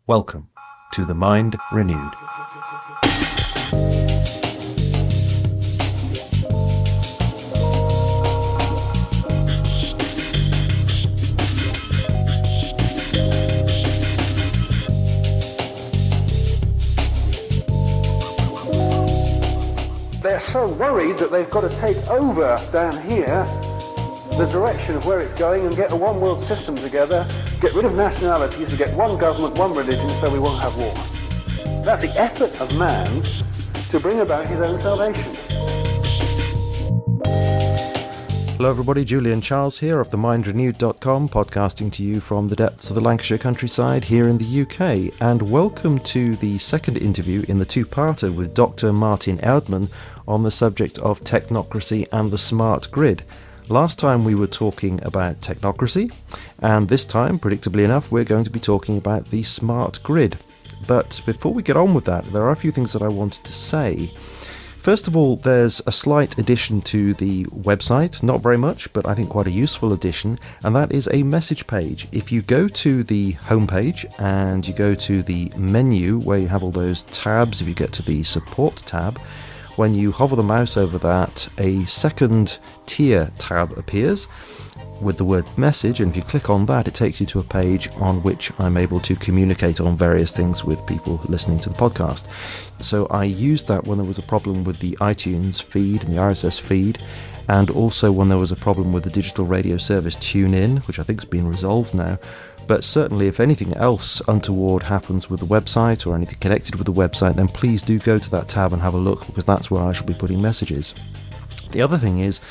Welcome to The Mind Renewed. They're so worried that they've got to take over down here the direction of where it's going and get a one world system together, get rid of nationalities, to get one government, one religion, so we won't have war. That's the effort of man to bring about his own salvation. Hello everybody, Julian Charles here of themindreneweddotcom, podcasting to you from the depths of the Lancashire countryside here in the UK, and welcome to the second interview in the two-parter with Dr. Martin Erdmann on the subject of technocracy and the smart grid. Last time we were talking about technocracy, and this time, predictably enough, we're going to be talking about the smart grid. But before we get on with that, there are a few things that I wanted to say. First of all, there's a slight addition to the website, not very much, but I think quite a useful addition, and that is a message page. If you go to the homepage and you go to the menu where you have all those tabs, if you get to the support tab, when you hover the mouse over that, a second tier tab appears with the word message, and if you click on that, it takes you to a page on which I'm able to communicate on various things with people listening to the podcast. So I used that when there was a problem with the iTunes feed and the RSS feed, and also when there was a problem with the digital radio service TuneIn, which I think has been resolved now. But certainly if anything else untoward happens with the website or anything connected with the website, then please do go to that tab and have a look, because that's where I shall be putting messages. The other thing is,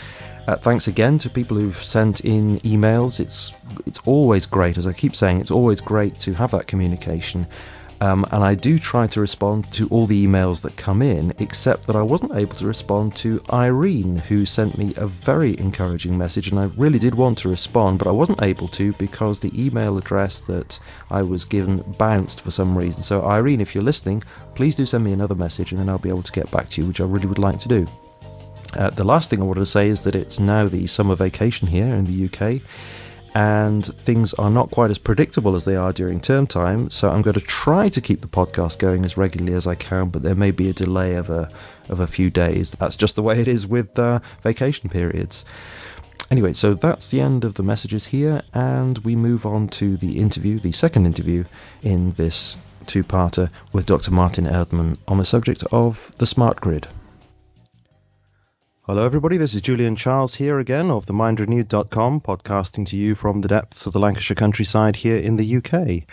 thanks again to people who've sent in emails. It's always great, as I keep saying, it's always great to have that communication. And I do try to respond to all the emails that come in, except that I wasn't able to respond to Irene, who sent me a very encouraging message, and I really did want to respond, but I wasn't able to because the email address that I was given bounced for some reason. So Irene, if you're listening, please do send me another message and then I'll be able to get back to you, which I really would like to do. The last thing I wanted to say is that it's now the summer vacation here in the UK, and things are not quite as predictable as they are during term time, so I'm going to try to keep the podcast going as regularly as I can, but there may be a delay of a few days. That's just the way it is with vacation periods. Anyway, so that's the end of the messages here, and we move on to the interview, the second interview in this two-parter with Dr. Martin Erdmann on the subject of the smart grid. Hello everybody, this is Julian Charles here again of themindreneweddotcom, podcasting to you from the depths of the Lancashire countryside here in the UK.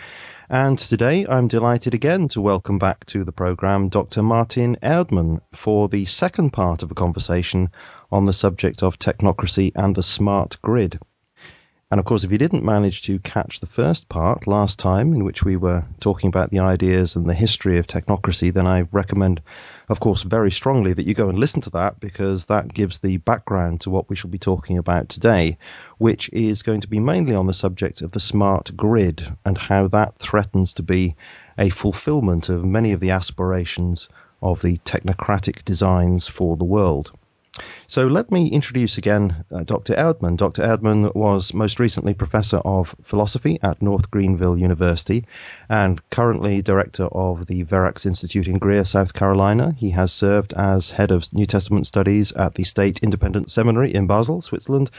And today I'm delighted again to welcome back to the programme Dr. Martin Erdmann for the second part of a conversation on the subject of technocracy and the smart grid. And of course, if you didn't manage to catch the first part last time, in which we were talking about the ideas and the history of technocracy, then I recommend, of course, very strongly that you go and listen to that, because that gives the background to what we shall be talking about today, which is going to be mainly on the subject of the smart grid and how that threatens to be a fulfillment of many of the aspirations of the technocratic designs for the world. So let me introduce again Dr. Erdmann. Dr. Erdmann was most recently Professor of Philosophy at North Greenville University and currently Director of the Verax Institute in Greer, South Carolina. He has served as Head of New Testament Studies at the State Independent Seminary in Basel, Switzerland,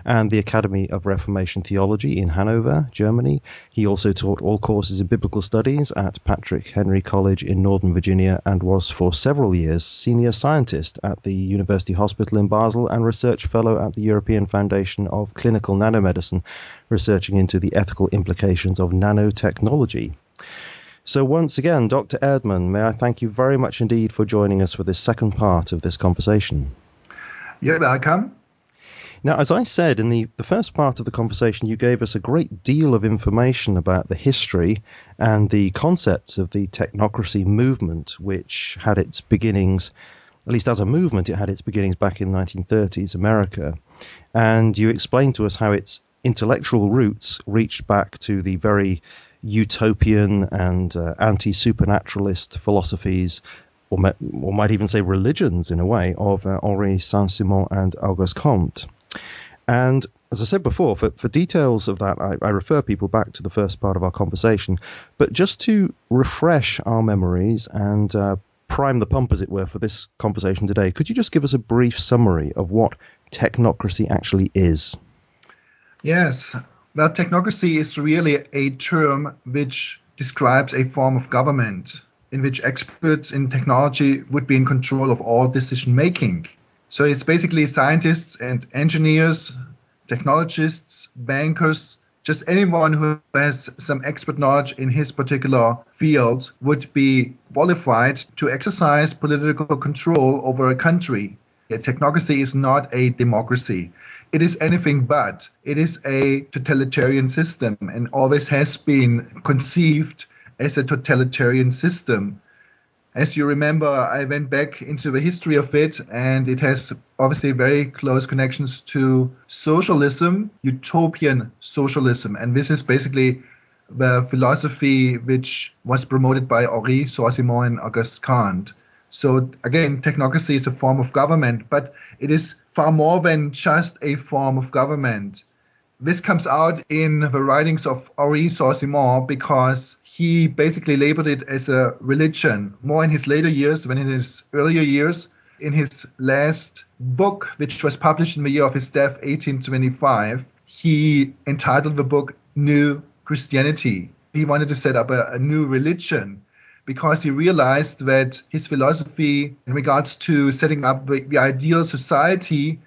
and the Academy of Reformation Theology in Hanover, Germany. He also taught all courses in Biblical Studies at Patrick Henry College in Northern Virginia and was for several years Senior Scientist at the University Hospital in Basel and Research Fellow at the European Foundation of Clinical Nanomedicine, researching into the ethical implications of nanotechnology. So once again, Dr. Erdmann, may I thank you very much indeed for joining us for this second part of this conversation. You're welcome. Now, as I said, in the first part of the conversation, you gave us a great deal of information about the history and the concepts of the technocracy movement, which had its beginnings, at least as a movement, it had its beginnings back in the 1930s, America. And you explained to us how its intellectual roots reached back to the very utopian and anti-supernaturalist philosophies, or might even say religions in a way, of Henri Saint-Simon and Auguste Comte. And As I said before, for details of that, I refer people back to the first part of our conversation. But just to refresh our memories and prime the pump, as it were, for this conversation today, could you just give us a brief summary of what technocracy actually is? Yes. Well, technocracy is really a term which describes a form of government in which experts in technology would be in control of all decision making. So it's basically scientists and engineers, technologists, bankers, just anyone who has some expert knowledge in his particular field would be qualified to exercise political control over a country. Technocracy is not a democracy. It is anything but. It is a totalitarian system and always has been conceived as a totalitarian system. As you remember, I went back into the history of it, and it has obviously very close connections to socialism, utopian socialism. And this is basically the philosophy which was promoted by Henri Saint-Simon and Auguste Comte. So again, technocracy is a form of government, but it is far more than just a form of government. This comes out in the writings of Henri Saint-Simon because he basically labeled it as a religion, more in his later years than in his earlier years. In his last book, which was published in the year of his death, 1825, he entitled the book New Christianity. He wanted to set up a new religion because he realized that his philosophy in regards to setting up the ideal society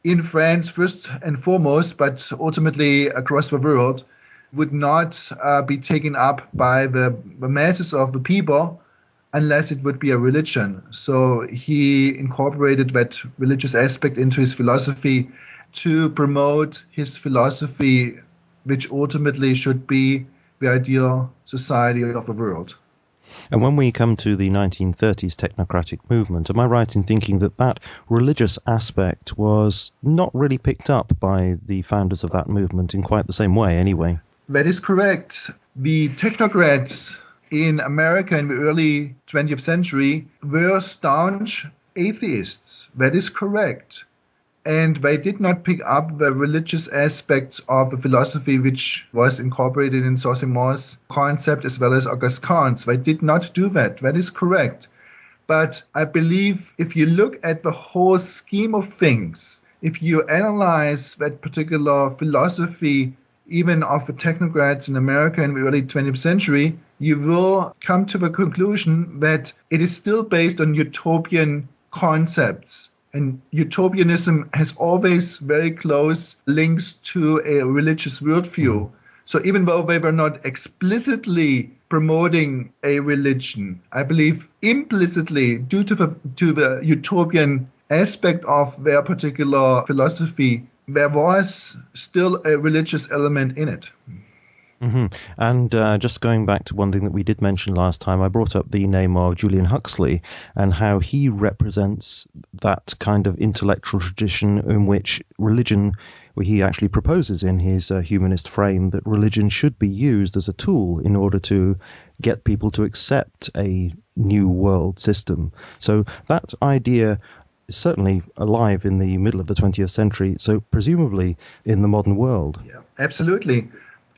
in France first and foremost, but ultimately across the world, would not be taken up by the masses of the people unless it would be a religion. So he incorporated that religious aspect into his philosophy to promote his philosophy, which ultimately should be the ideal society of the world. And when we come to the 1930s technocratic movement, am I right in thinking that that religious aspect was not really picked up by the founders of that movement in quite the same way anyway? That is correct. The technocrats in America in the early 20th century were staunch atheists. That is correct. And they did not pick up the religious aspects of the philosophy which was incorporated in Saint-Simon's concept as well as Auguste Comte's. They did not do that. That is correct. But I believe if you look at the whole scheme of things, if you analyze that particular philosophy, even of the technocrats in America in the early 20th century, you will come to the conclusion that it is still based on utopian concepts. And utopianism has always very close links to a religious worldview. So even though they were not explicitly promoting a religion, I believe implicitly, due to the utopian aspect of their particular philosophy, there was still a religious element in it. Mm-hmm. And just going back to one thing that we did mention last time, I brought up the name of Julian Huxley and how he represents that kind of intellectual tradition in which religion, where he actually proposes in his humanist frame that religion should be used as a tool in order to get people to accept a new world system. So that idea is certainly alive in the middle of the 20th century, so presumably in the modern world. Yeah, absolutely.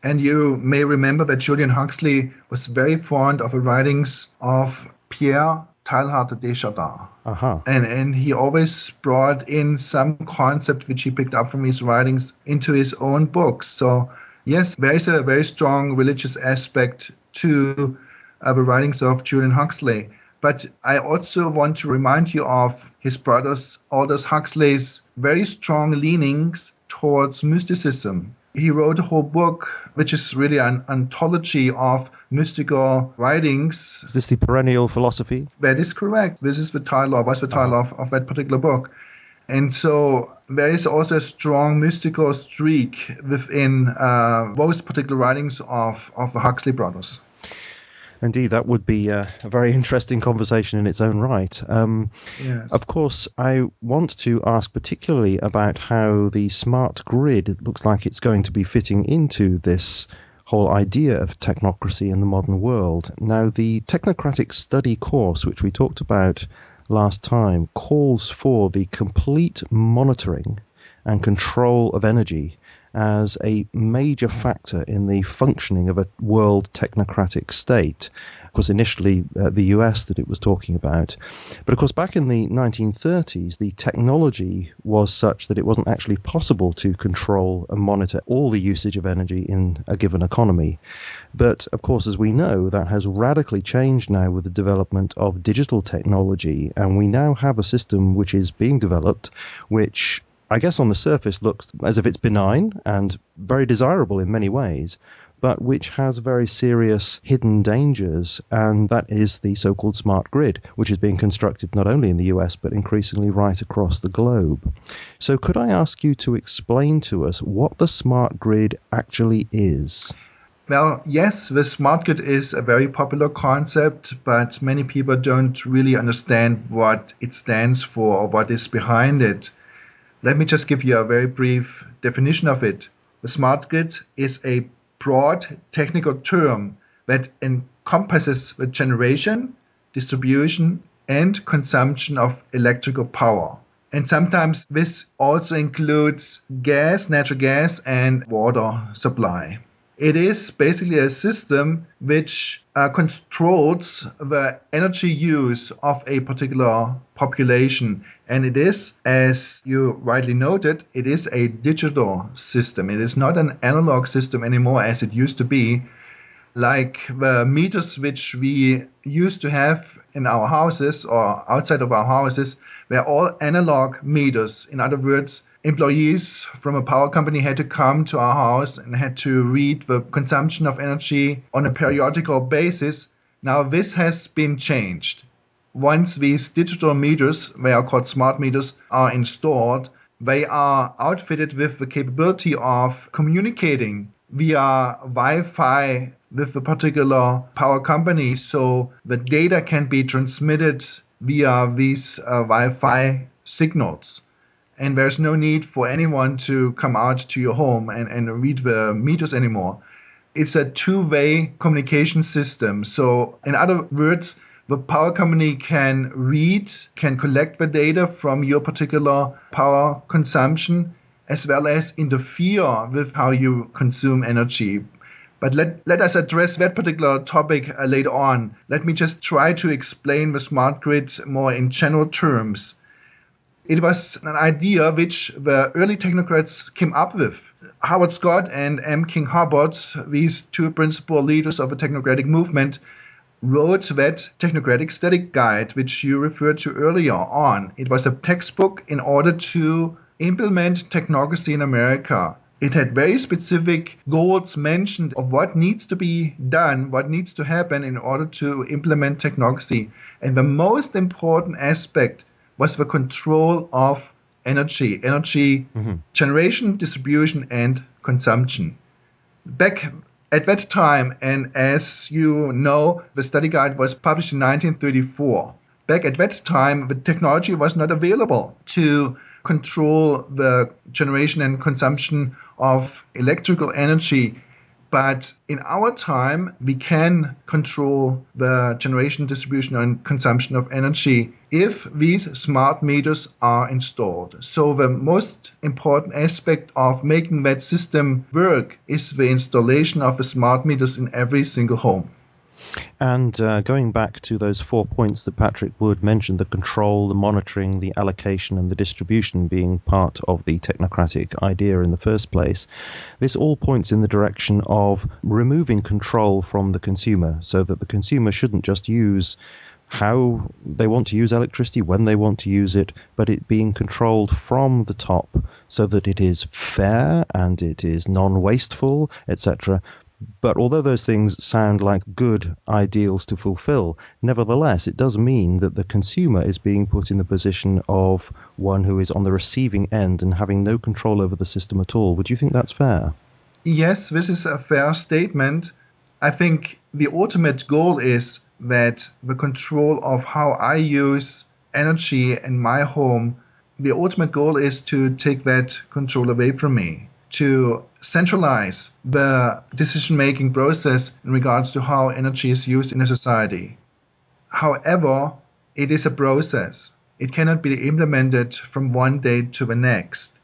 And you may remember that Julian Huxley was very fond of the writings of Pierre Teilhard de Chardin. Uh-huh. And he always brought in some concept which he picked up from his writings into his own books. So yes, there is a very strong religious aspect to the writings of Julian Huxley. But I also want to remind you of his brother Aldous Huxley's very strong leanings towards mysticism. He wrote a whole book, which is really an anthology of mystical writings. Is this the Perennial Philosophy? That is correct. This is the title, or was the title of that particular book. And so there is also a strong mystical streak within those particular writings of the Huxley brothers. Indeed, that would be a very interesting conversation in its own right. Yes. Of course, I want to ask particularly about how the smart grid looks like it's going to be fitting into this whole idea of technocracy in the modern world. Now, the technocratic study course, which we talked about last time, calls for the complete monitoring and control of energy as a major factor in the functioning of a world technocratic state. Of course, initially the US that it was talking about. But of course, back in the 1930s, the technology was such that it wasn't actually possible to control and monitor all the usage of energy in a given economy. But of course, as we know, that has radically changed now with the development of digital technology. And we now have a system which is being developed, which I guess on the surface looks as if it's benign and very desirable in many ways, but which has very serious hidden dangers, and that is the so-called smart grid, which is being constructed not only in the US, but increasingly right across the globe. So could I ask you to explain to us what the smart grid actually is? Well, yes, the smart grid is a very popular concept, but many people don't really understand what it stands for or what is behind it. Let me just give you a very brief definition of it. The smart grid is a broad technical term that encompasses the generation, distribution, and consumption of electrical power. And sometimes this also includes gas, natural gas, and water supply. It is basically a system which controls the energy use of a particular population. And it is, as you rightly noted, it is a digital system. It is not an analog system anymore as it used to be. Like the meters which we used to have in our houses or outside of our houses were all analog meters. In other words, employees from a power company had to come to our house and had to read the consumption of energy on a periodical basis. Now this has been changed. Once these digital meters, they are called smart meters, are installed, they are outfitted with the capability of communicating via Wi-Fi with the particular power company, so the data can be transmitted via these Wi-Fi signals. And there's no need for anyone to come out to your home and read the meters anymore. It's a two-way communication system. So in other words, the power company can collect the data from your particular power consumption, as well as interfere with how you consume energy. But let us address that particular topic later on. Let me just try to explain the smart grid more in general terms. It was an idea which the early technocrats came up with. Howard Scott and M. King Hubbard, these two principal leaders of the technocratic movement, wrote that technocratic static guide, which you referred to earlier on. It was a textbook in order to implement technocracy in America. It had very specific goals mentioned of what needs to be done, what needs to happen in order to implement technocracy. And the most important aspect was the control of energy generation, distribution, and consumption. Back at that time, and as you know, the study guide was published in 1934. Back at that time, the technology was not available to control the generation and consumption of electrical energy. But in our time, we can control the generation, distribution, and consumption of energy if these smart meters are installed. So the most important aspect of making that system work is the installation of the smart meters in every single home. And going back to those 4 points that Patrick Wood mentioned, the control, the monitoring, the allocation, and the distribution being part of the technocratic idea in the first place, this all points in the direction of removing control from the consumer, so that the consumer shouldn't just use how they want to use electricity, when they want to use it, but it being controlled from the top so that it is fair and it is non-wasteful, etc. But although those things sound like good ideals to fulfill, nevertheless, it does mean that the consumer is being put in the position of one who is on the receiving end and having no control over the system at all. Would you think that's fair? Yes, this is a fair statement. I think the ultimate goal is that the control of how I use energy in my home, the ultimate goal is to take that control away from me, to centralize the decision-making process in regards to how energy is used in a society. However, it is a process. It cannot be implemented from one day to the next.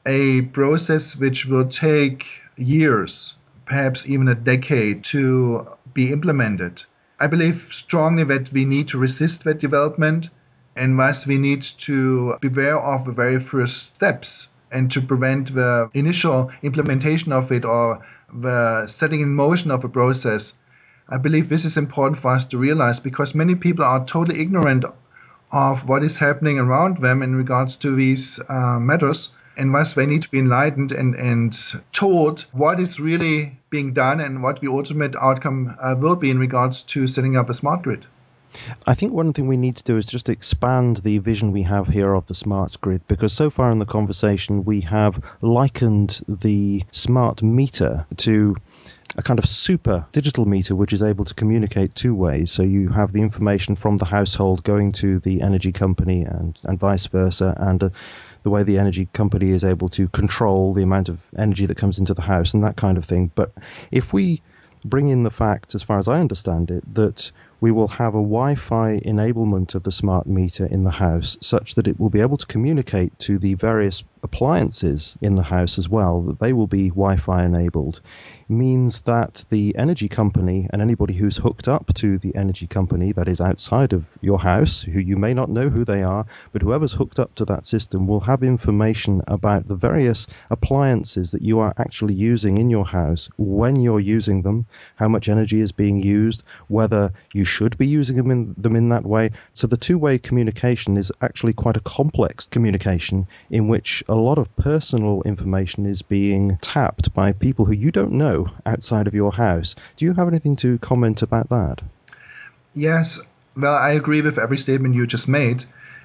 a process which will take years, perhaps even a decade, to be implemented. I believe strongly that we need to resist that development, and thus we need to beware of the very first steps and to prevent the initial implementation of it or the setting in motion of a process. I believe this is important for us to realize, because many people are totally ignorant of what is happening around them in regards to these matters, and thus they need to be enlightened and told what is really being done and what the ultimate outcome will be in regards to setting up a smart grid. I think one thing we need to do is just expand the vision we have here of the smart grid, because so far in the conversation we have likened the smart meter to a kind of super digital meter which is able to communicate two ways. So you have the information from the household going to the energy company and vice versa, and the way the energy company is able to control the amount of energy that comes into the house and that kind of thing. But if we bring in the fact, as far as I understand it, that we will have a Wi-Fi enablement of the smart meter in the house such that it will be able to communicate to the various appliances in the house as well, that they will be Wi-Fi enabled, means that the energy company and anybody who's hooked up to the energy company that is outside of your house, who you may not know who they are, but whoever's hooked up to that system will have information about the various appliances that you are actually using in your house, when you're using them, how much energy is being used, whether you should be using them in that way. So the two-way communication is actually quite a complex communication in which a lot of personal information is being tapped by people who you don't know outside of your house. Do you have anything to comment about that? Yes, well, I agree with every statement you just made,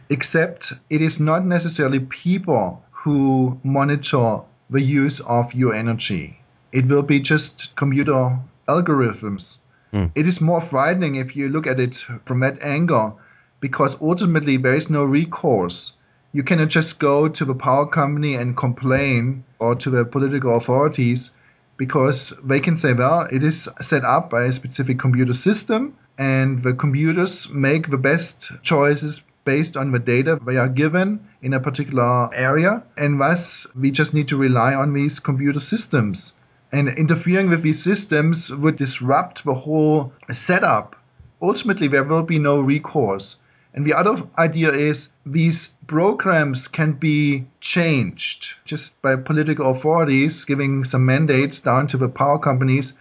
except it is not necessarily people who monitor the use of your energy. It will be just computer algorithms. It is more frightening if you look at it from that angle, because ultimately there is no recourse. You cannot just go to the power company and complain, or to the political authorities, because they can say, well, it is set up by a specific computer system, and the computers make the best choices based on the data they are given in a particular area, and thus we just need to rely on these computer systems. And interfering with these systems would disrupt the whole setup. Ultimately, there will be no recourse. And the other idea is these programs can be changed just by political authorities giving some mandates down to the power companies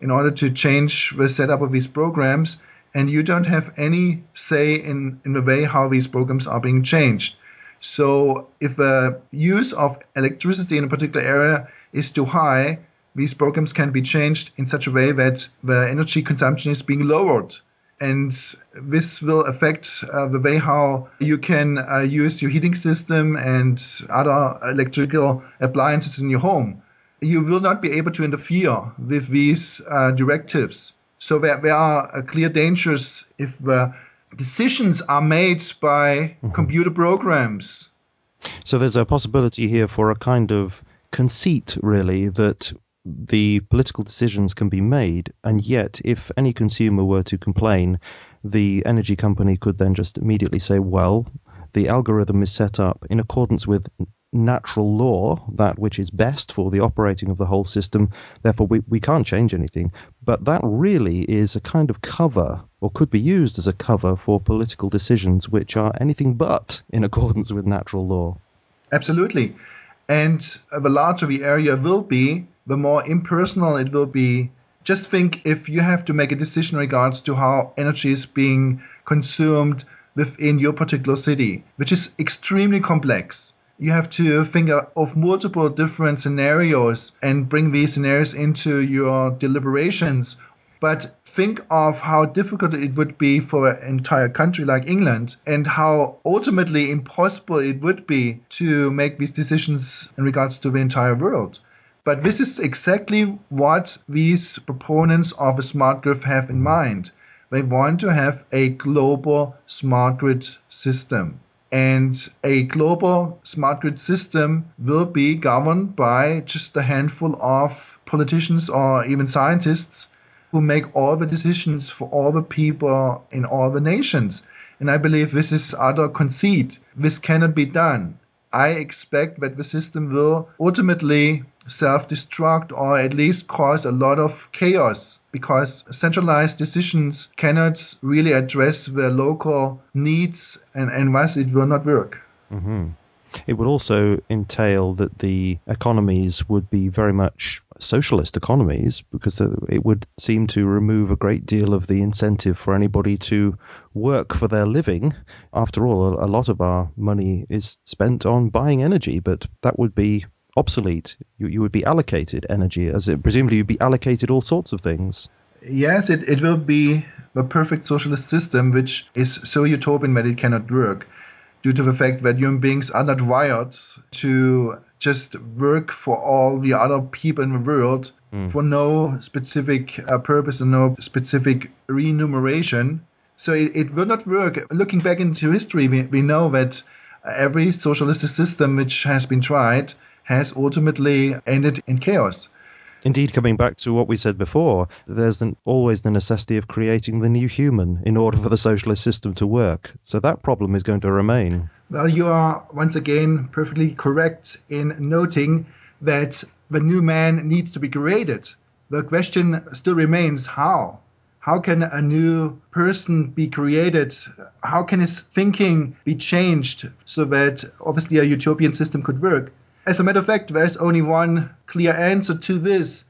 in order to change the setup of these programs. And you don't have any say in the way how these programs are being changed. So if the use of electricity in a particular area is too high, these programs can be changed in such a way that the energy consumption is being lowered. And this will affect the way how you can use your heating system and other electrical appliances in your home. You will not be able to interfere with these directives. So there are clear dangers if the decisions are made by computer programs. So there's a possibility here for a kind of conceit, really, that the political decisions can be made, and yet if any consumer were to complain, the energy company could then just immediately say, well, the algorithm is set up in accordance with natural law, that which is best for the operating of the whole system, therefore we can't change anything. But that really is a kind of cover, or could be used as a cover, for political decisions which are anything but in accordance with natural law. Absolutely. And the larger the area will be, the more impersonal it will be. Just think if you have to make a decision in regards to how energy is being consumed within your particular city, which is extremely complex. You have to think of multiple different scenarios and bring these scenarios into your deliberations. But think of how difficult it would be for an entire country like England, and how ultimately impossible it would be to make these decisions in regards to the entire world. But this is exactly what these proponents of a smart grid have in mind. They want to have a global smart grid system. And a global smart grid system will be governed by just a handful of politicians or even scientists who make all the decisions for all the people in all the nations. And I believe this is utter conceit. This cannot be done. I expect that the system will ultimately self-destruct or at least cause a lot of chaos, because centralized decisions cannot really address the local needs, and thus it will not work. Mm-hmm. It would also entail that the economies would be very much socialist economies, because it would seem to remove a great deal of the incentive for anybody to work for their living. After all, a lot of our money is spent on buying energy, but that would be obsolete. You would be allocated energy, presumably you'd be allocated all sorts of things. Yes, it will be the perfect socialist system, which is so utopian that it cannot work, due to the fact that human beings are not wired to just work for all the other people in the world for no specific purpose and no specific remuneration. So it will not work. Looking back into history, we know that every socialist system which has been tried has ultimately ended in chaos. Indeed, coming back to what we said before, there's always the necessity of creating the new human in order for the socialist system to work. So that problem is going to remain. Well, you are once again perfectly correct in noting that the new man needs to be created. The question still remains how. How can a new person be created? How can his thinking be changed so that obviously a utopian system could work? As a matter of fact, there's only one clear answer to this.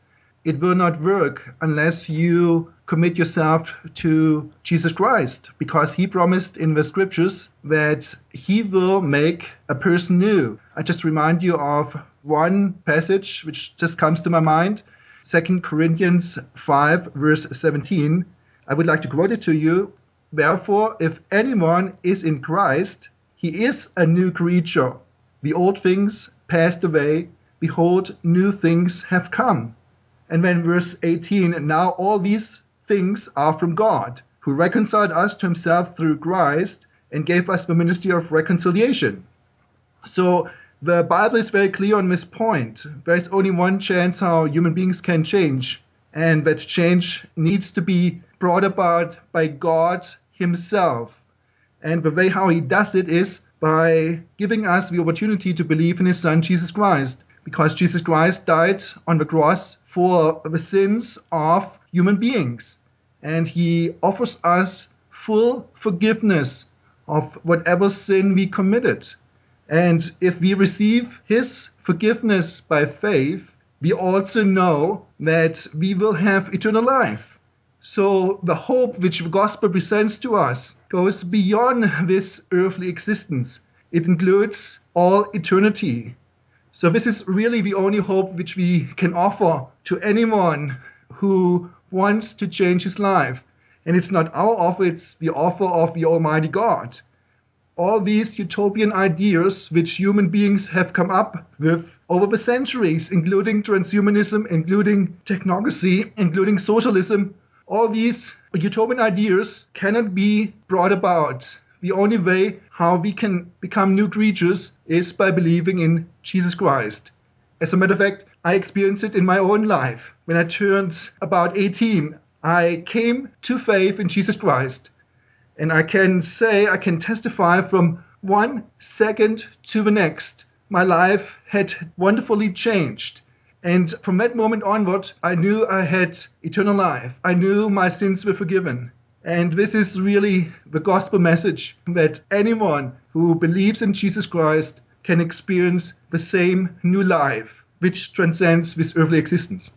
It will not work unless you commit yourself to Jesus Christ, because he promised in the scriptures that he will make a person new. I just remind you of one passage which just comes to my mind, 2 Corinthians 5, verse 17. I would like to quote it to you. Therefore, if anyone is in Christ, he is a new creature. The old things passed away, behold, new things have come. And then verse 18, now all these things are from God, who reconciled us to himself through Christ and gave us the ministry of reconciliation. So the Bible is very clear on this point. There is only one chance how human beings can change, and that change needs to be brought about by God himself. And the way how he does it is by giving us the opportunity to believe in his son, Jesus Christ, because Jesus Christ died on the cross for the sins of human beings. And he offers us full forgiveness of whatever sin we committed. And if we receive his forgiveness by faith, we also know that we will have eternal life. So the hope which the gospel presents to us goes beyond this earthly existence. It includes all eternity. So this is really the only hope which we can offer to anyone who wants to change his life. And it's not our offer, it's the offer of the Almighty God. All these utopian ideas which human beings have come up with over the centuries, including transhumanism, including technocracy, including socialism, all these utopian ideas cannot be brought about. The only way how we can become new creatures is by believing in Jesus Christ. As a matter of fact, I experienced it in my own life. When I turned about 18, I came to faith in Jesus Christ. And I can testify from 1 second to the next, my life had wonderfully changed. And from that moment onward, I knew I had eternal life. I knew my sins were forgiven. And this is really the gospel message, that anyone who believes in Jesus Christ can experience the same new life, which transcends this earthly existence.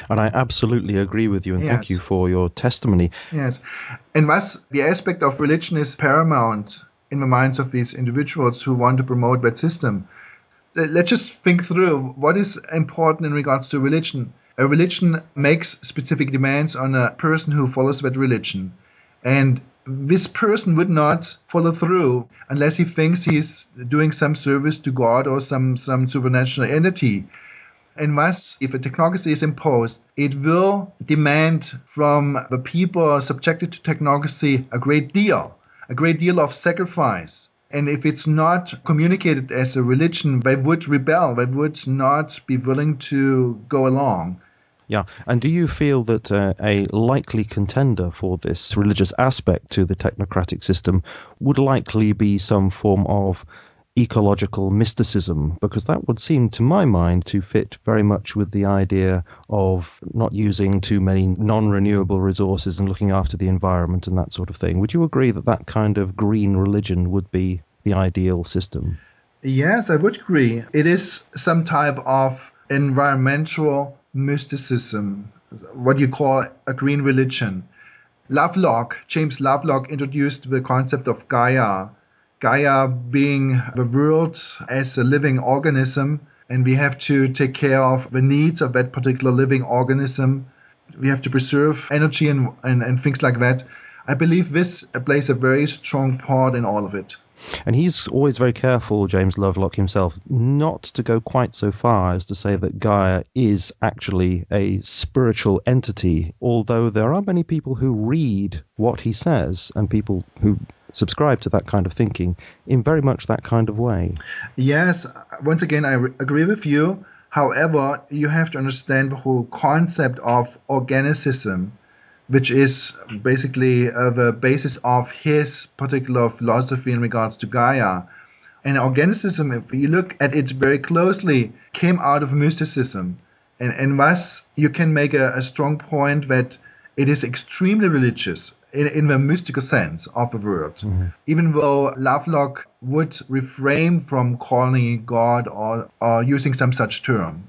And I absolutely agree with you, and Yes. Thank you for your testimony. Yes. And thus, the aspect of religion is paramount in the minds of these individuals who want to promote that system. Let's just think through what is important in regards to religion. A religion makes specific demands on a person who follows that religion. And this person would not follow through unless he thinks he's doing some service to God or some supernatural entity. And thus, if a technocracy is imposed, it will demand from the people subjected to technocracy a great deal of sacrifice. And if it's not communicated as a religion, they would rebel. They would not be willing to go along. Yeah, and do you feel that a likely contender for this religious aspect to the technocratic system would likely be some form of ecological mysticism, because that would seem, to my mind, to fit very much with the idea of not using too many non-renewable resources and looking after the environment and that sort of thing. Would you agree that that kind of green religion would be the ideal system? Yes, I would agree. It is some type of environmental mysticism, what you call a green religion. James Lovelock introduced the concept of Gaia. Gaia being the world as a living organism, and we have to take care of the needs of that particular living organism. We have to preserve energy and things like that. I believe this plays a very strong part in all of it. And he's always very careful, James Lovelock himself, not to go quite so far as to say that Gaia is actually a spiritual entity, although there are many people who read what he says and people who subscribe to that kind of thinking in very much that kind of way. Yes, once again, I agree with you. However, you have to understand the whole concept of organicism, which is basically the basis of his particular philosophy in regards to Gaia. And organicism, if you look at it very closely, came out of mysticism. And thus, you can make a strong point that it is extremely religious in the mystical sense of the word. Mm-hmm. Even though Lovelock would refrain from calling it God or using some such term.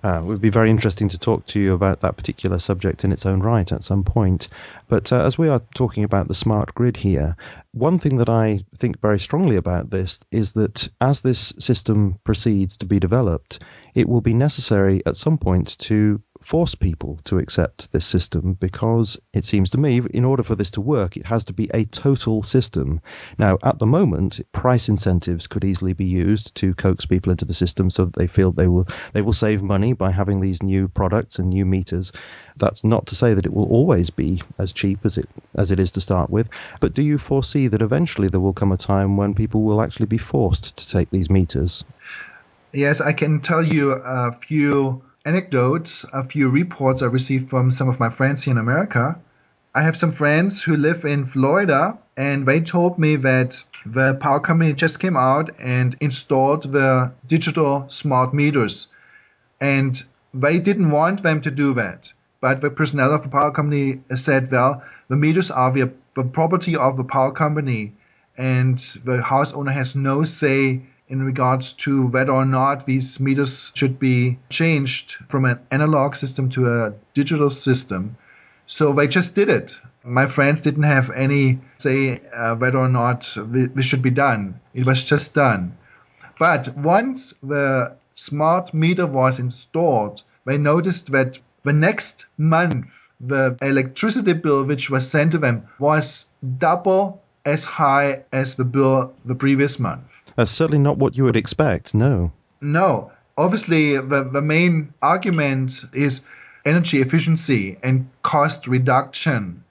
It would be very interesting to talk to you about that particular subject in its own right at some point. But as we are talking about the smart grid here, one thing that I think very strongly about this is that as this system proceeds to be developed, it will be necessary at some point to force people to accept this system, because it seems to me in order for this to work, it has to be a total system. Now, at the moment, price incentives could easily be used to coax people into the system so that they feel they will save money by having these new products and new meters. That's not to say that it will always be as cheap as it is to start with, but do you foresee that eventually there will come a time when people will actually be forced to take these meters? Yes, I can tell you a few anecdotes, a few reports I received from some of my friends here in America. I have some friends who live in Florida, and they told me that the power company just came out and installed the digital smart meters. And they didn't want them to do that. But the personnel of the power company said, well, the meters are the property of the power company, and the house owner has no say in regards to whether or not these meters should be changed from an analog system to a digital system. So they just did it. My friends didn't have any say whether or not this should be done. It was just done. But once the smart meter was installed, they noticed that the next month, the electricity bill which was sent to them was double as high as the bill the previous month. That's certainly not what you would expect, no. No. Obviously, the main argument is energy efficiency and cost reduction.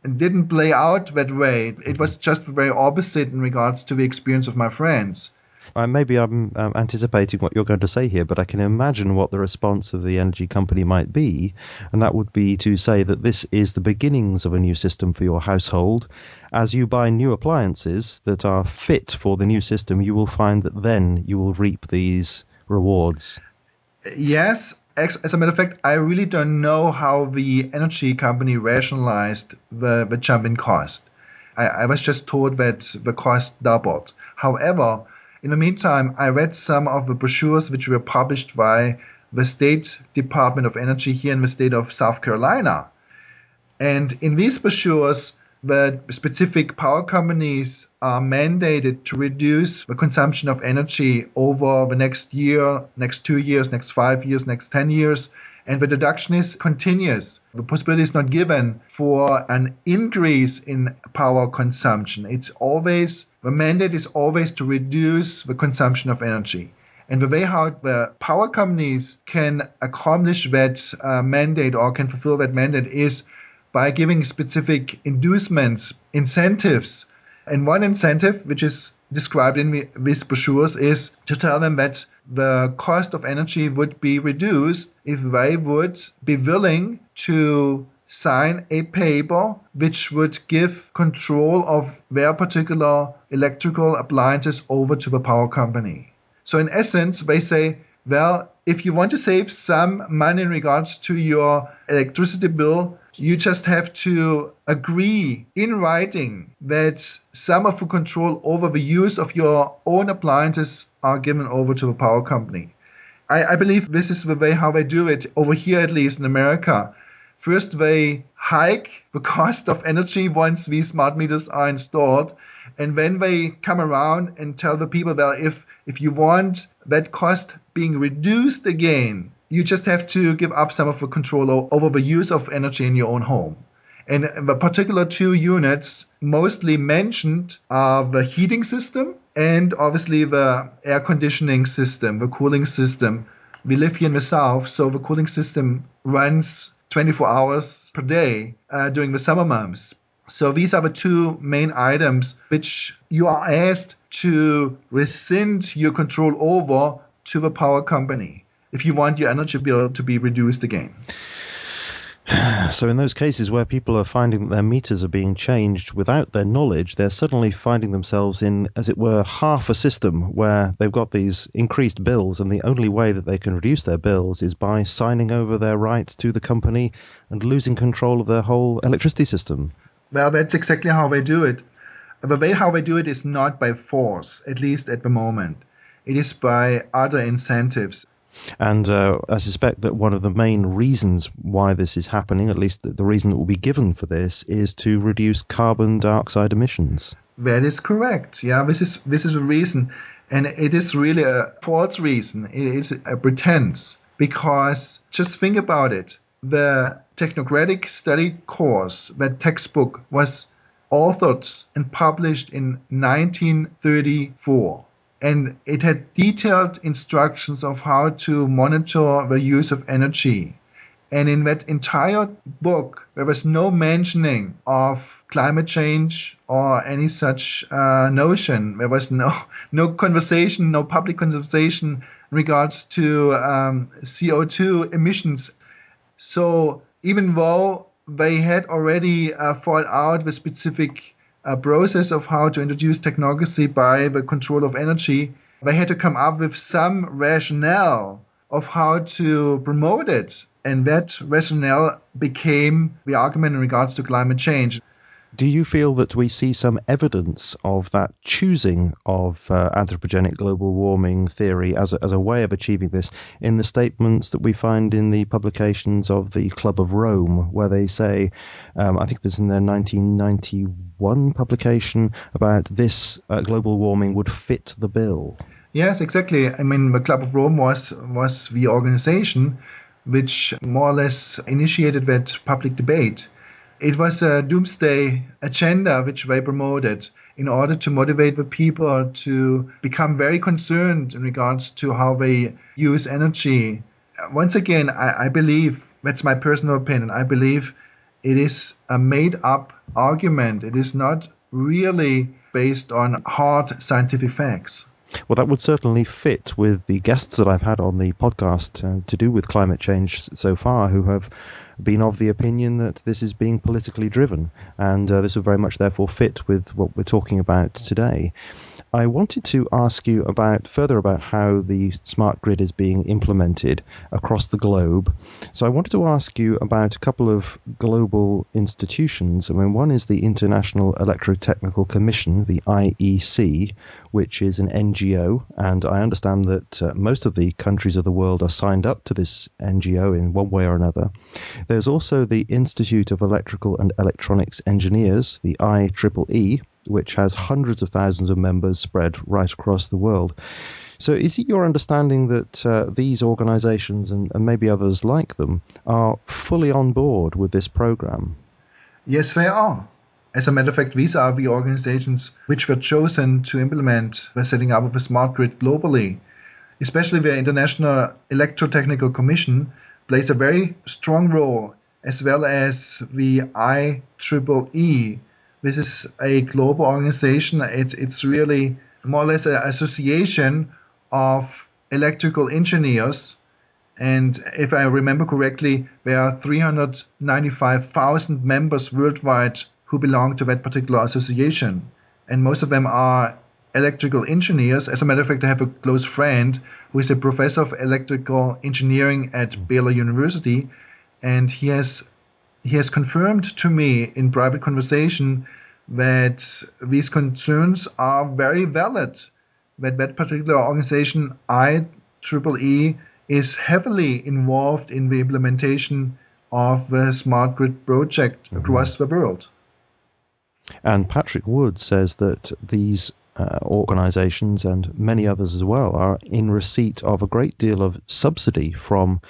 It didn't play out that way. It was just very opposite in regards to the experience of my friends. Maybe I'm anticipating what you're going to say here, but I can imagine what the response of the energy company might be, and that would be to say that this is the beginnings of a new system for your household. As you buy new appliances that are fit for the new system, you will find that then you will reap these rewards. Yes. As a matter of fact, I really don't know how the energy company rationalized the jump in cost. I was just told that the cost doubled. However, in the meantime, I read some of the brochures which were published by the State Department of Energy here in the state of South Carolina. And in these brochures, the specific power companies are mandated to reduce the consumption of energy over the next year, next 2 years, next 5 years, next 10 years. And the deduction is continuous. The possibility is not given for an increase in power consumption. The mandate is always to reduce the consumption of energy. And the way how the power companies can accomplish that mandate or can fulfill that mandate is by giving specific inducements, incentives. And one incentive, which is described in these brochures, is to tell them that the cost of energy would be reduced if they would be willing to sign a paper which would give control of their particular electrical appliances over to the power company. So in essence, they say, well, if you want to save some money in regards to your electricity bill, you just have to agree in writing that some of the control over the use of your own appliances are given over to the power company. I believe this is the way how they do it over here, at least in America. First, they hike the cost of energy once these smart meters are installed, and then they come around and tell the people, well, if you want that cost being reduced again, you just have to give up some of the control over the use of energy in your own home. And the particular two units mostly mentioned are the heating system and obviously the air conditioning system, the cooling system. We live here in the south, so the cooling system runs 24 hours per day during the summer months. So these are the two main items which you are asked to rescind your control over to the power company if you want your energy bill to be reduced again. So in those cases where people are finding that their meters are being changed without their knowledge, they're suddenly finding themselves in, as it were, half a system where they've got these increased bills, and the only way that they can reduce their bills is by signing over their rights to the company and losing control of their whole electricity system. Well, that's exactly how they do it. The way how they do it is not by force, at least at the moment. It is by other incentives. And I suspect that one of the main reasons why this is happening, at least the reason that will be given for this, is to reduce carbon dioxide emissions. That is correct. Yeah, this is a reason. And it is really a false reason. It is a pretense. Because just think about it. The technocratic study course, that textbook, was authored and published in 1934. And it had detailed instructions of how to monitor the use of energy. And in that entire book, there was no mentioning of climate change or any such notion. There was no conversation, no public conversation in regards to CO2 emissions. So even though they had already thought out the specific process of how to introduce technocracy by the control of energy, they had to come up with some rationale of how to promote it. And that rationale became the argument in regards to climate change. Do you feel that we see some evidence of that choosing of anthropogenic global warming theory as a way of achieving this in the statements that we find in the publications of the Club of Rome, where they say, I think this is in their 1991 publication, about this global warming would fit the bill? Yes, exactly. I mean, the Club of Rome was the organization which more or less initiated that public debate. It was a doomsday agenda which they promoted in order to motivate the people to become very concerned in regards to how they use energy. Once again, I believe, that's my personal opinion, I believe it is a made-up argument. It is not really based on hard scientific facts. Well, that would certainly fit with the guests that I've had on the podcast to do with climate change so far, who have been of the opinion that this is being politically driven, and this would very much therefore fit with what we're talking about today. I wanted to ask you further about how the smart grid is being implemented across the globe. So I wanted to ask you about a couple of global institutions. I mean, one is the International Electrotechnical Commission, the IEC, which is an NGO, and I understand that most of the countries of the world are signed up to this NGO in one way or another. There's also the Institute of Electrical and Electronics Engineers, the IEEE, which has hundreds of thousands of members spread right across the world. So is it your understanding that these organizations and maybe others like them are fully on board with this program? Yes, they are. As a matter of fact, these are the organizations which were chosen to implement the setting up of a smart grid globally. Especially the International Electrotechnical Commission plays a very strong role, as well as the IEEE. This is a global organization. It's really more or less an association of electrical engineers And if I remember correctly, there are 395,000 members worldwide who belong to that particular association. And most of them are electrical engineers. As a matter of fact, I have a close friend who is a professor of electrical engineering at Baylor University. And he has confirmed to me in private conversation that these concerns are very valid, that particular organization, IEEE, is heavily involved in the implementation of the smart grid project across the world. And Patrick Wood says that these organizations and many others as well are in receipt of a great deal of subsidy from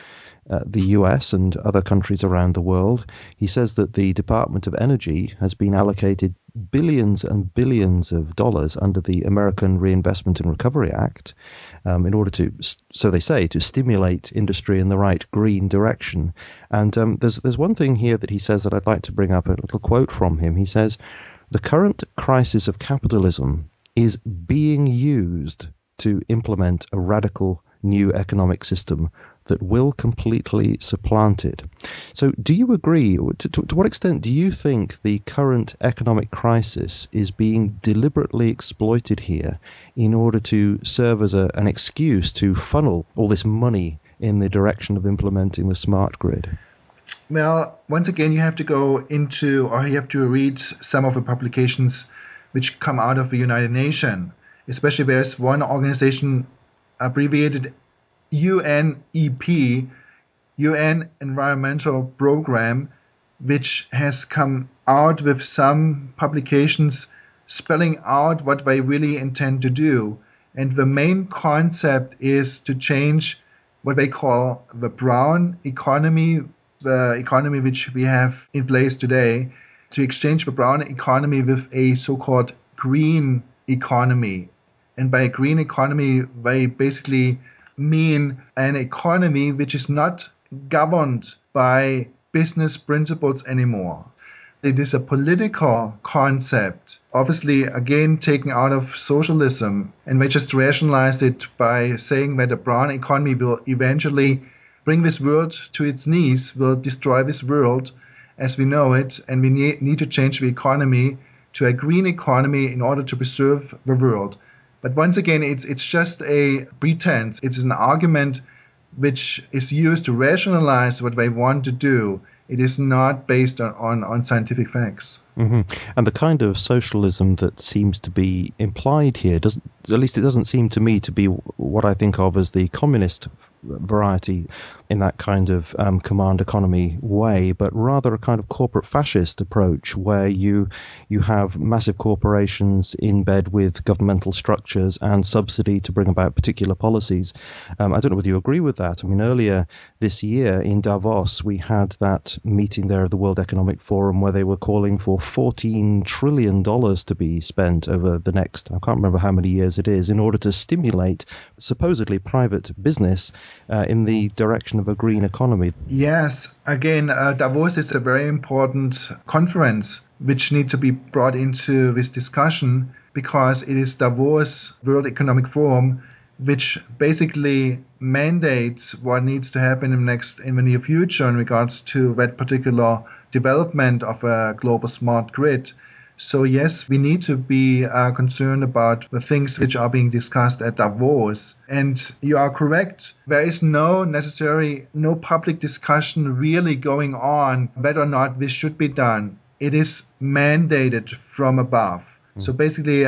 the US and other countries around the world. He says that the Department of Energy has been allocated billions and billions of dollars under the American Reinvestment and Recovery Act in order to, so they say, to stimulate industry in the right green direction. And there's one thing here that he says that I'd like to bring up, a little quote from him. He says, "The current crisis of capitalism is being used to implement a radical new economic system that will completely supplant it." So do you agree, to what extent do you think the current economic crisis is being deliberately exploited here in order to serve as an excuse to funnel all this money in the direction of implementing the smart grid? Well, once again, you have to go into, or you have to read some of the publications which come out of the United Nations. Especially there's one organization abbreviated UNEP, UN Environmental Program, which has come out with some publications spelling out what they really intend to do. And the main concept is to change what they call the brown economy, the economy which we have in place today, to exchange the brown economy with a so-called green economy. And by green economy, they basically mean an economy which is not governed by business principles anymore. It is a political concept, obviously again taken out of socialism, and they just rationalized it by saying that a brown economy will eventually bring this world to its knees, will destroy this world as we know it, and we need to change the economy to a green economy in order to preserve the world. But once again, it's just a pretense. It's an argument which is used to rationalize what they want to do. It is not based on scientific facts. Mm-hmm. And the kind of socialism that seems to be implied here, at least it doesn't seem to me to be what I think of as the communist variety in that kind of command economy way, but rather a kind of corporate fascist approach where you have massive corporations in bed with governmental structures and subsidy to bring about particular policies. I don't know whether you agree with that. I mean, earlier this year in Davos, we had that meeting there of the World Economic Forum where they were calling for $14 trillion to be spent over the next, I can't remember how many years it is, in order to stimulate supposedly private business in the direction of a green economy. Yes, again, Davos is a very important conference which needs to be brought into this discussion because it is Davos World Economic Forum which basically mandates what needs to happen in the near future in regards to that particular development of a global smart grid. So yes, we need to be concerned about the things which are being discussed at Davos. And you are correct. There is no public discussion really going on whether or not this should be done. It is mandated from above. So basically,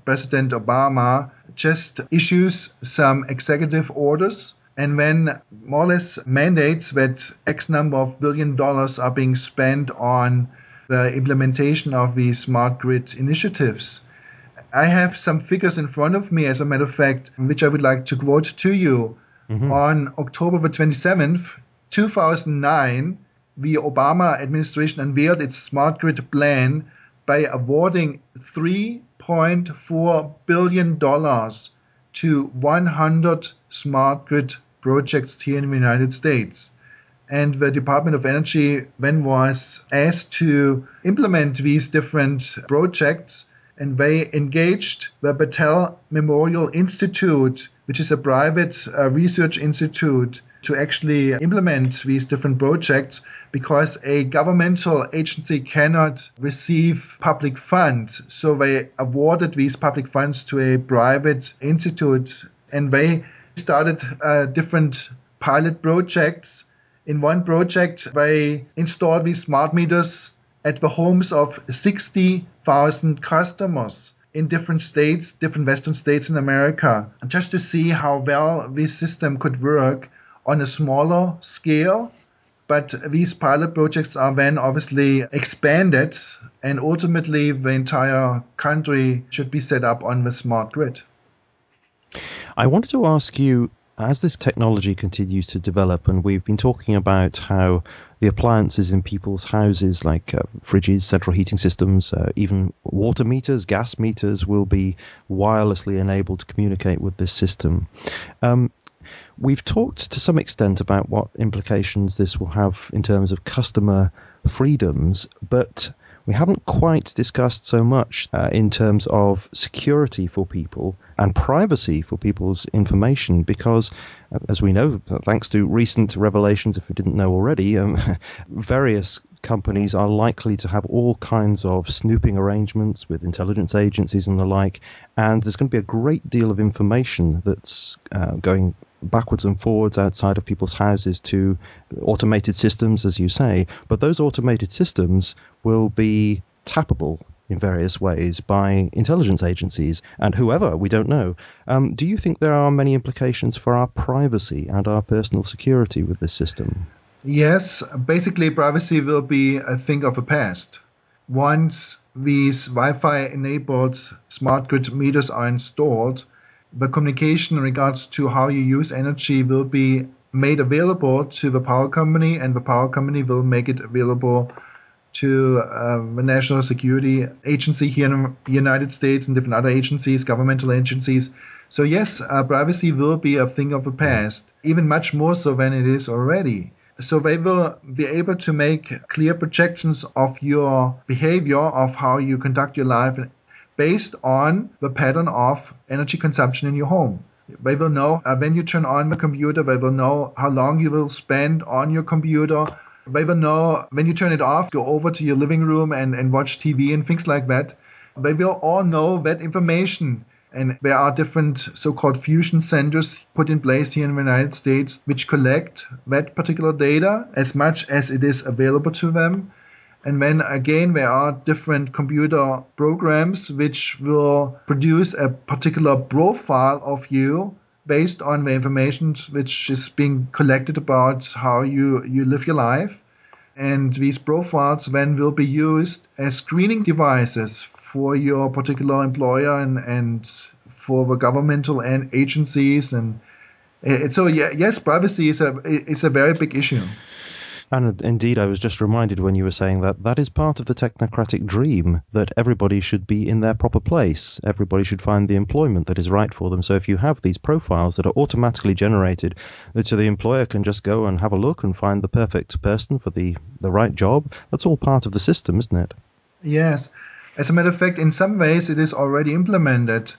President Obama just issues some executive orders and then more or less mandates that X number of $1 billion are being spent on the implementation of these smart grid initiatives. I have some figures in front of me, as a matter of fact, which I would like to quote to you. Mm-hmm. On October the 27th, 2009, the Obama administration unveiled its smart grid plan by awarding $3.4 billion to 100 smart grid projects here in the United States. And the Department of Energy then was asked to implement these different projects, and they engaged the Battelle Memorial Institute, which is a private research institute, to actually implement these different projects, because a governmental agency cannot receive public funds. So they awarded these public funds to a private institute, and they started different pilot projects. In one project, they installed these smart meters at the homes of 60,000 customers in different states, different Western states in America, just to see how well this system could work on a smaller scale. But these pilot projects are then obviously expanded, and ultimately the entire country should be set up on the smart grid. I wanted to ask you, as this technology continues to develop, and we've been talking about how the appliances in people's houses, like fridges, central heating systems, even water meters, gas meters, will be wirelessly enabled to communicate with this system. We've talked to some extent about what implications this will have in terms of customer freedoms, but we haven't quite discussed so much in terms of security for people and privacy for people's information, because, as we know, thanks to recent revelations, if we didn't know already, various companies are likely to have all kinds of snooping arrangements with intelligence agencies and the like, and there's going to be a great deal of information that's going backwards and forwards outside of people's houses to automated systems, as you say, but those automated systems will be tappable in various ways by intelligence agencies and whoever, we don't know. Do you think there are many implications for our privacy and our personal security with this system? Yes, basically privacy will be a thing of the past. Once these Wi-Fi enabled smart grid meters are installed, the communication in regards to how you use energy will be made available to the power company, and the power company will make it available to the National Security Agency here in the United States and different other agencies, governmental agencies. So yes, privacy will be a thing of the past, even much more so than it is already. So they will be able to make clear projections of your behavior, of how you conduct your life, based on the pattern of energy consumption in your home. They will know when you turn on the computer, they will know how long you will spend on your computer. They will know when you turn it off, go over to your living room and watch TV and things like that. They will all know that information. And there are different so-called fusion centers put in place here in the United States which collect that particular data as much as it is available to them. And then again, there are different computer programs which will produce a particular profile of you based on the information which is being collected about how you live your life. And these profiles then will be used as screening devices for your particular employer and for the governmental and agencies. And so, yes, privacy is a very big issue. And indeed, I was just reminded when you were saying that that is part of the technocratic dream, that everybody should be in their proper place. Everybody should find the employment that is right for them. So if you have these profiles that are automatically generated, so the employer can just go and have a look and find the perfect person for the right job, that's all part of the system, isn't it? Yes. As a matter of fact, in some ways, it is already implemented.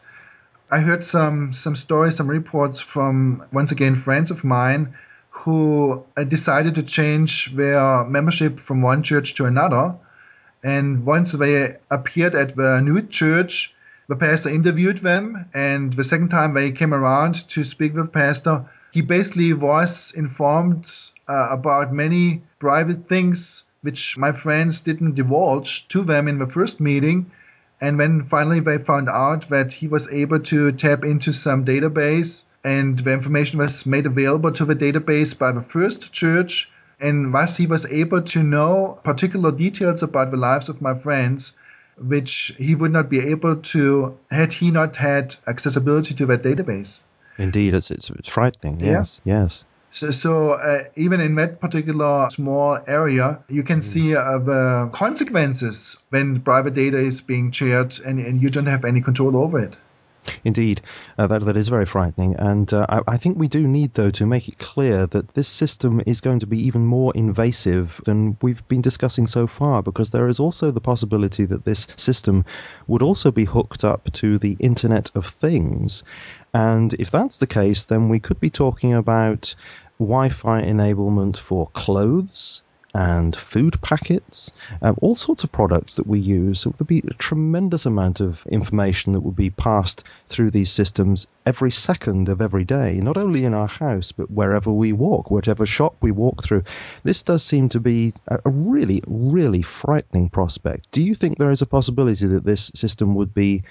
I heard some stories, some reports from, once again, friends of mine who decided to change their membership from one church to another. And once they appeared at the new church, the pastor interviewed them. And the second time they came around to speak with the pastor, he basically was informed about many private things which my friends didn't divulge to them in the first meeting. And when finally they found out that he was able to tap into some database, and the information was made available to the database by the first church, and thus he was able to know particular details about the lives of my friends, which he would not be able to had he not had accessibility to that database. Indeed, it's frightening. Yes, yeah. Yes. So even in that particular small area, you can see the consequences when private data is being shared and you don't have any control over it. Indeed, that is very frightening. And I think we do need, though, to make it clear that this system is going to be even more invasive than we've been discussing so far, because there is also the possibility that this system would also be hooked up to the Internet of Things. And if that's the case, then we could be talking about Wi-Fi enablement for clothes and food packets, all sorts of products that we use. So there'll be a tremendous amount of information that will be passed through these systems every second of every day, not only in our house, but wherever we walk, whatever shop we walk through. This does seem to be a really, really frightening prospect. Do you think there is a possibility that this system would be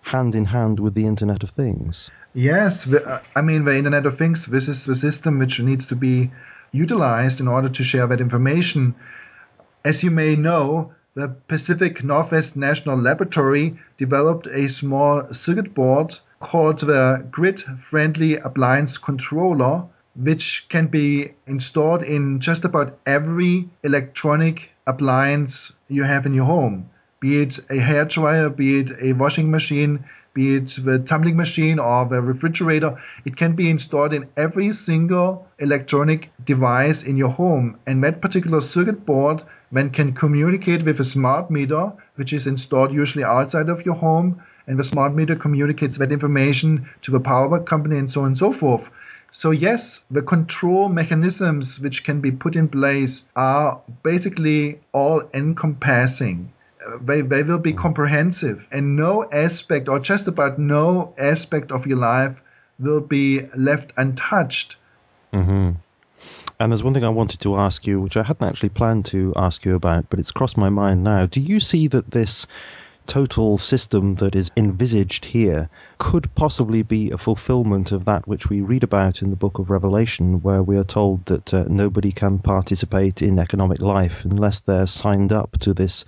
hand in hand with the Internet of Things? Yes, the Internet of Things, this is the system which needs to be utilized in order to share that information. As you may know, the Pacific Northwest National Laboratory developed a small circuit board called the Grid-Friendly Appliance Controller, which can be installed in just about every electronic appliance you have in your home, be it a hairdryer, be it a washing machine, be it the tumbling machine or the refrigerator. It can be installed in every single electronic device in your home. And that particular circuit board then can communicate with a smart meter, which is installed usually outside of your home. And the smart meter communicates that information to the power company and so on and so forth. So yes, the control mechanisms which can be put in place are basically all encompassing. They will be comprehensive, and no aspect, or just about no aspect of your life will be left untouched. Mm-hmm. And there's one thing I wanted to ask you, which I hadn't actually planned to ask you about, but it's crossed my mind now. Do you see that this total system that is envisaged here could possibly be a fulfillment of that which we read about in the book of Revelation, where we are told that nobody can participate in economic life unless they're signed up to this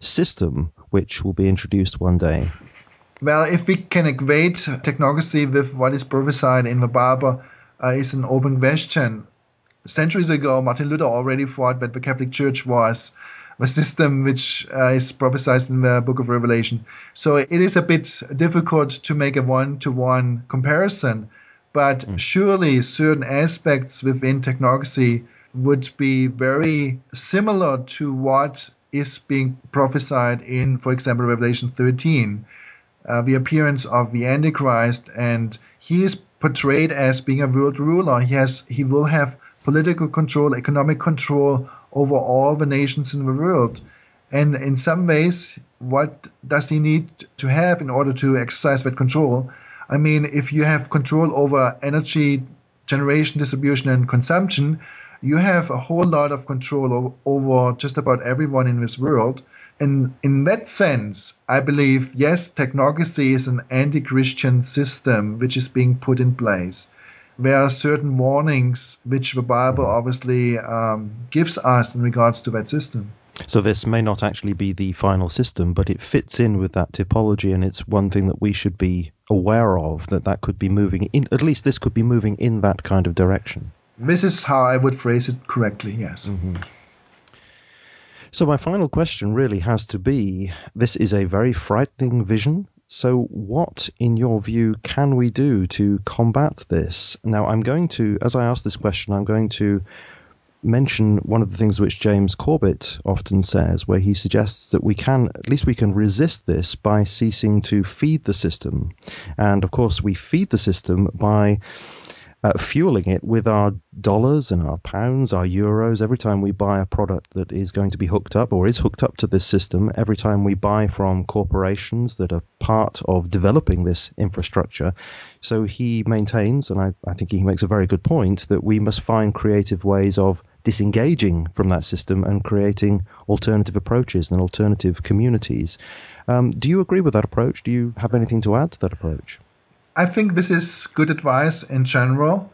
system which will be introduced one day? Well, if we can equate technocracy with what is prophesied in the Bible, is an open question. Centuries ago, Martin Luther already thought that the Catholic Church was the system which is prophesied in the book of Revelation. So it is a bit difficult to make a one-to-one comparison, but surely certain aspects within technocracy would be very similar to what is being prophesied in, for example, Revelation 13, the appearance of the Antichrist, and he is portrayed as being a world ruler. He will have political control, economic control over all the nations in the world. And in some ways, what does he need to have in order to exercise that control? I mean, if you have control over energy generation, distribution, and consumption, you have a whole lot of control over just about everyone in this world. And in that sense, I believe, yes, technocracy is an anti-Christian system which is being put in place. There are certain warnings which the Bible obviously gives us in regards to that system. So this may not actually be the final system, but it fits in with that typology, and it's one thing that we should be aware of, that could be moving in, at least this could be moving in that kind of direction. This is how I would phrase it correctly, yes. Mm-hmm. So my final question really has to be, this is a very frightening vision. So what, in your view, can we do to combat this? Now, I'm going to, as I ask this question, I'm going to mention one of the things which James Corbett often says, where he suggests that we can resist this by ceasing to feed the system. And of course, we feed the system by fueling it with our dollars and our pounds, our euros. Every time we buy a product that is going to be hooked up or is hooked up to this system, every time we buy from corporations that are part of developing this infrastructure. So he maintains, and I think he makes a very good point, that we must find creative ways of disengaging from that system and creating alternative approaches and alternative communities. Do you agree with that approach? Do you have anything to add to that approach? I think this is good advice in general,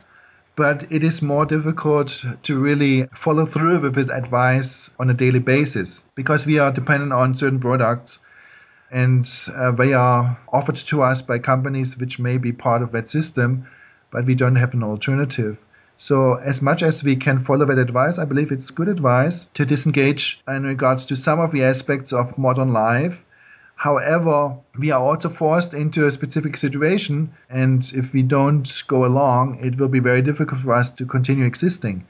but it is more difficult to really follow through with this advice on a daily basis because we are dependent on certain products and they are offered to us by companies which may be part of that system, but we don't have an alternative. So as much as we can follow that advice, I believe it's good advice to disengage in regards to some of the aspects of modern life. However, we are also forced into a specific situation, and if we don't go along, it will be very difficult for us to continue existing.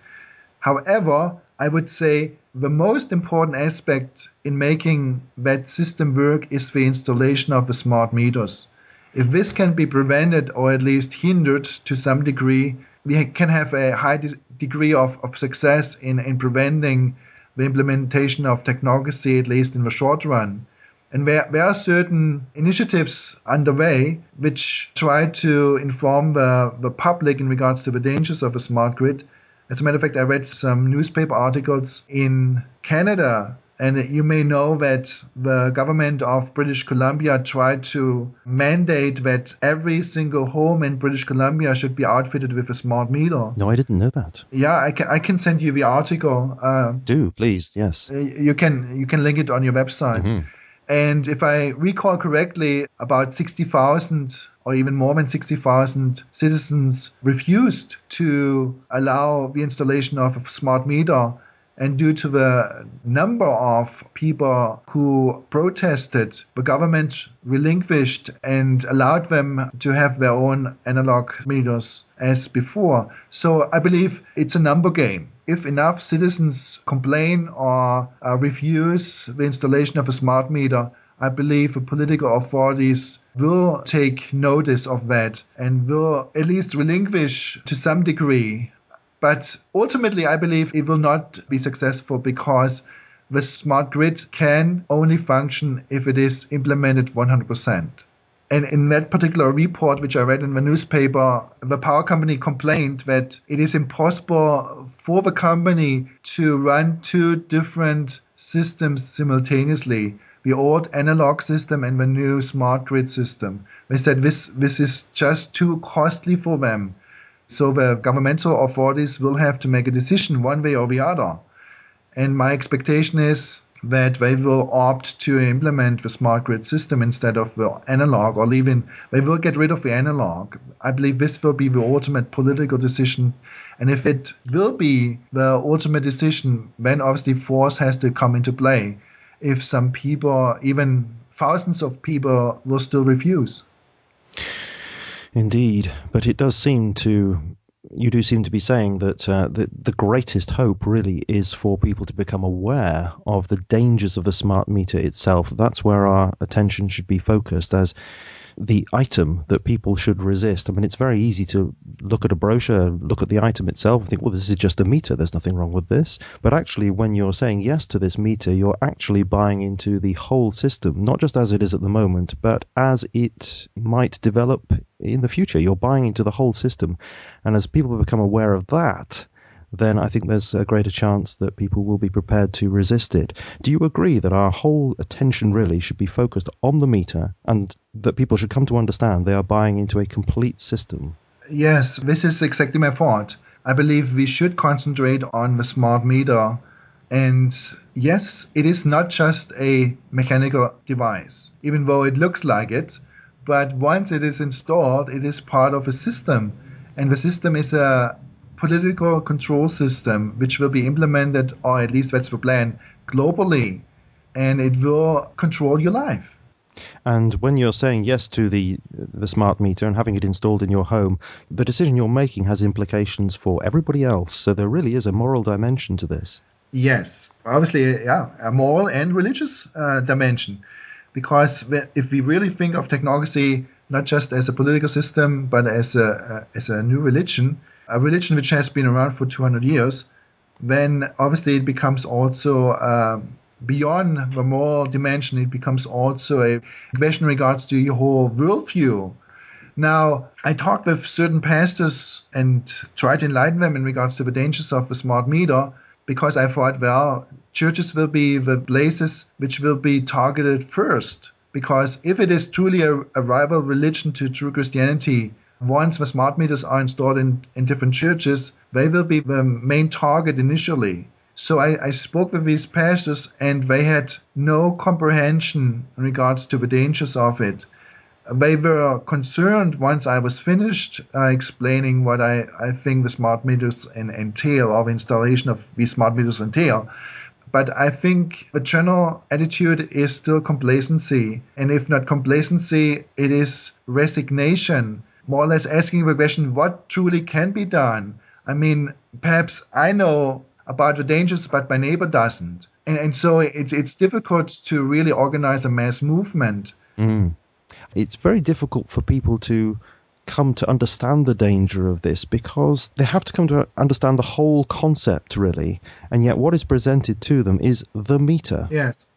However, I would say the most important aspect in making that system work is the installation of the smart meters. If this can be prevented or at least hindered to some degree, we can have a high degree of success in preventing the implementation of technocracy, at least in the short run. And there are certain initiatives underway which try to inform the public in regards to the dangers of a smart grid. As a matter of fact, I read some newspaper articles in Canada, and you may know that the government of British Columbia tried to mandate that every single home in British Columbia should be outfitted with a smart meter. No, I didn't know that. Yeah, I can send you the article. Do, please, yes. You can link it on your website. Mm-hmm. And if I recall correctly, about 60,000 or even more than 60,000 citizens refused to allow the installation of a smart meter. And due to the number of people who protested, the government relinquished and allowed them to have their own analog meters as before. So I believe it's a number game. If enough citizens complain or refuse the installation of a smart meter, I believe the political authorities will take notice of that and will at least relinquish to some degree. But ultimately, I believe it will not be successful because the smart grid can only function if it is implemented 100%. And in that particular report, which I read in the newspaper, the power company complained that it is impossible for the company to run two different systems simultaneously, the old analog system and the new smart grid system. They said this is just too costly for them. So the governmental authorities will have to make a decision one way or the other. And my expectation is that they will opt to implement the smart grid system instead of the analog, or even they will get rid of the analog. I believe this will be the ultimate political decision. And if it will be the ultimate decision, then obviously force has to come into play. If some people, even thousands of people, will still refuse. Indeed, but it does seem to, you do seem to be saying that the greatest hope really is for people to become aware of the dangers of the smart meter itself. That's where our attention should be focused as the item that people should resist. I mean, it's very easy to look at a brochure, look at the item itself, and think, well, this is just a meter. There's nothing wrong with this. But actually, when you're saying yes to this meter, you're actually buying into the whole system, not just as it is at the moment, but as it might develop in the future. You're buying into the whole system. And as people become aware of that, then I think there's a greater chance that people will be prepared to resist it. Do you agree that our whole attention really should be focused on the meter and that people should come to understand they are buying into a complete system? Yes, this is exactly my thought. I believe we should concentrate on the smart meter. And yes, it is not just a mechanical device, even though it looks like it. But once it is installed, it is part of a system. And the system is a political control system which will be implemented, or at least that's the plan, globally, and it will control your life. And when you're saying yes to the smart meter and having it installed in your home, the decision you're making has implications for everybody else. So there really is a moral dimension to this. Yes, obviously, yeah, a moral and religious dimension. Because if we really think of technocracy not just as a political system, but as a new religion, a religion which has been around for 200 years, then obviously it becomes also beyond the moral dimension. It becomes also a question in regards to your whole worldview. Now, I talked with certain pastors and tried to enlighten them in regards to the dangers of the smart meter, because I thought, well, churches will be the places which will be targeted first. Because if it is truly a rival religion to true Christianity, once the smart meters are installed in different churches, they will be the main target initially. So I spoke with these pastors, and they had no comprehension in regards to the dangers of it. They were concerned once I was finished explaining what I think the smart meters entail, or the installation of these smart meters entail. But I think the general attitude is still complacency. And if not complacency, it is resignation, more or less asking the question, what truly can be done? I mean, perhaps I know about the dangers, but my neighbor doesn't. And so it's difficult to really organize a mass movement. It's very difficult for people to come to understand the danger of this, because they have to come to understand the whole concept, really. And yet what is presented to them is the meter. Yes.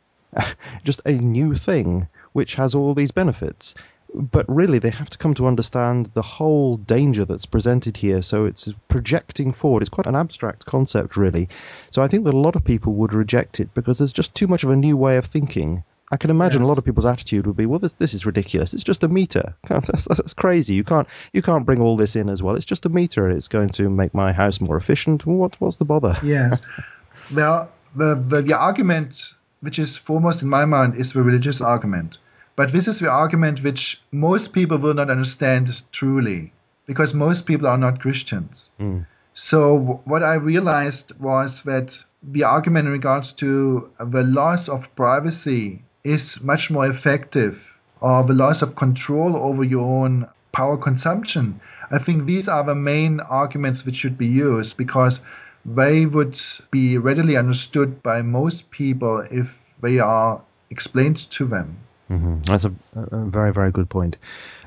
Just a new thing which has all these benefits. But really, they have to come to understand the whole danger that's presented here. So it's projecting forward. It's quite an abstract concept, really. So I think that a lot of people would reject it because there's just too much of a new way of thinking. I can imagine a lot of people's attitude would be, well, this is ridiculous. It's just a meter. That's crazy. You can't bring all this in as well. It's just a meter. It's going to make my house more efficient. What's the bother? Yes. Well, the argument which is foremost in my mind is the religious argument. But this is the argument which most people will not understand truly, because most people are not Christians. So what I realized was that the argument in regards to the loss of privacy is much more effective, or the loss of control over your own power consumption. I think these are the main arguments which should be used, because they would be readily understood by most people if they are explained to them. That's a very, very good point.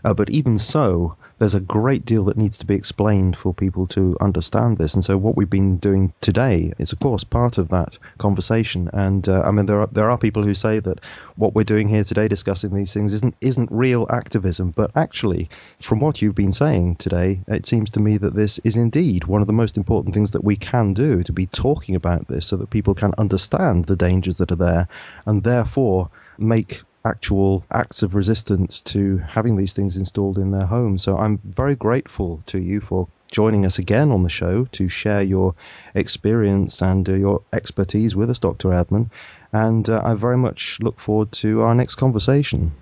But even so, there's a great deal that needs to be explained for people to understand this. And so what we've been doing today is, of course, part of that conversation. And I mean, there are people who say that what we're doing here today, discussing these things, isn't real activism. But actually, from what you've been saying today, it seems to me that this is indeed one of the most important things that we can do, to be talking about this so that people can understand the dangers that are there, and therefore make actual acts of resistance to having these things installed in their homes. So I'm very grateful to you for joining us again on the show to share your experience and your expertise with us, Dr. Erdmann. And I very much look forward to our next conversation.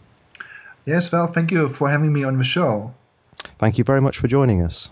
Yes, well, thank you for having me on the show. Thank you very much for joining us.